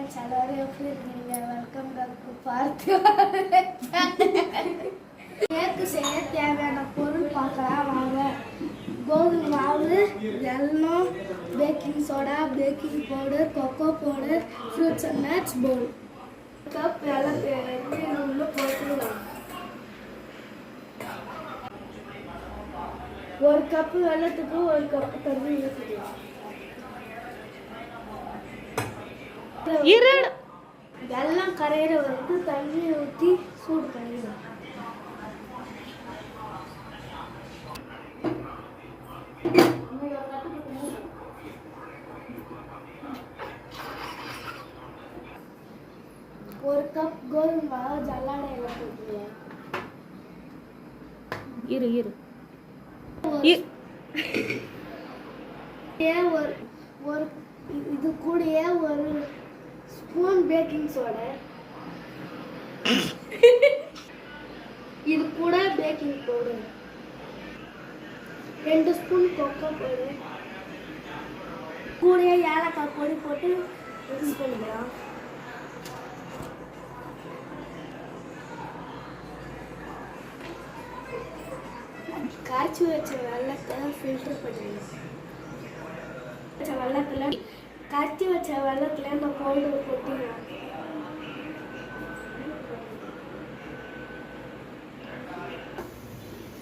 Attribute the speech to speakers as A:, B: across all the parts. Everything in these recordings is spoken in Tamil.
A: ஃப்ரெண்ட்ஸ் எல்லாரும் எப்படி இருக்கீங்க? வெல்கம் பேக் டு பார்த்து. கேக்கு செய்ய தேவையான பொருள் பார்க்கலாம் வாங்க. கோதுமை மாவு, வெல்லம், baking soda, baking powder, cocoa powder, fruits and nuts bowl. Cup வெல்லம் உள்ள போட்டுக்கலாம். ஒரு கப்பு வெல்லத்துக்கு ஒரு கப்பு தண்ணி ஊற்றிக்கலாம். வெல்லம் கரையிற வரைக்கும் தண்ணி ஊற்றி சூடு பண்ணிடலாம். ஒரு கப் கோதுமை மாவு ஜல்லாடையில போட்டுக்கலாம். இது கூடயே ஒரு ஸ்பூன் பேக்கிங் சோடா, இது கூட baking powder, 2 spoon cocoa powder, கூடயே ஏலக்காய் பொடி போட்டு மிக்ஸ் பண்ணிக்கலாம். காய்ச்சி வச்ச வெள்ளத்தை ஃபில்டர் பண்ணிடலாம். காய்ச்சி வச்ச வெள்ளத்துல இந்த பவுடர் கொட்டிடலாம்.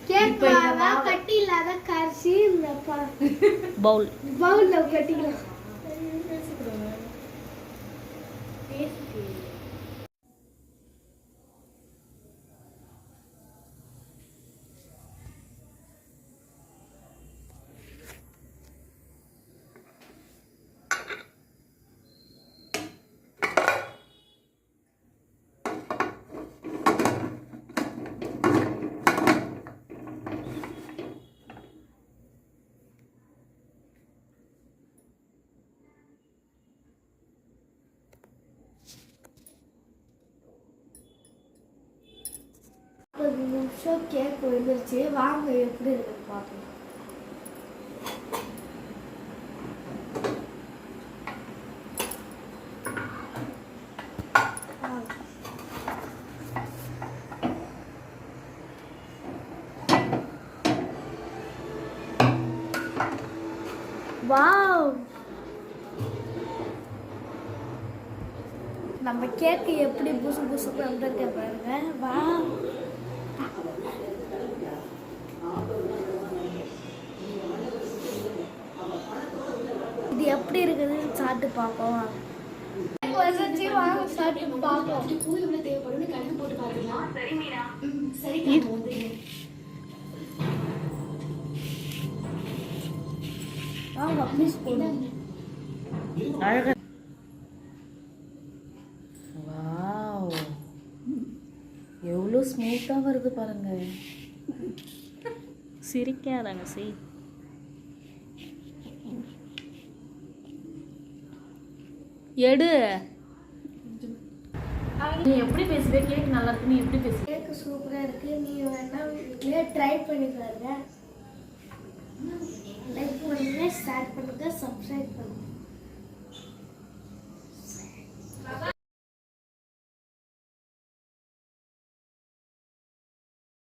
A: கேக் மாவை கட்டி இல்லாத கரைச்சி இந்த பவுல்ல கட்டிக்கலாம். நிமிஷம் கேக் வந்துருச்சு. வாங்க எப்படி இருக்குன்னு பார்க்கலாம். வாவ், நம்ம கேக்கு எப்படி புசு புசு வந்துருக்க பாருங்க. வாவ், இது எப்படி இருக்குதுன்னு சாப்பிட்டு பார்ப்போம். வாங்க சாப்பிட்டு பார்ப்போம். வாங்க ப்ளீஸ் போடுங்க.
B: அழகா. வாவ், எவ்வளோ ஸ்மூத்தா வருது பாருங்க. சிரிக்காதாங்க சி. எடு, நீ எப்படி பேசுவே? கேக் நல்லா இருக்கு, நீ எப்படி பேசுவே?
A: கேக் சூப்பரா இருக்கு. நீ வேணா வீட்லயே ட்ரை பண்ணி பாருங்க. லைக் பண்ணுங்க, ஷேர் பண்ணுங்க, சப்ஸ்கிரைப் பண்ணுங்க.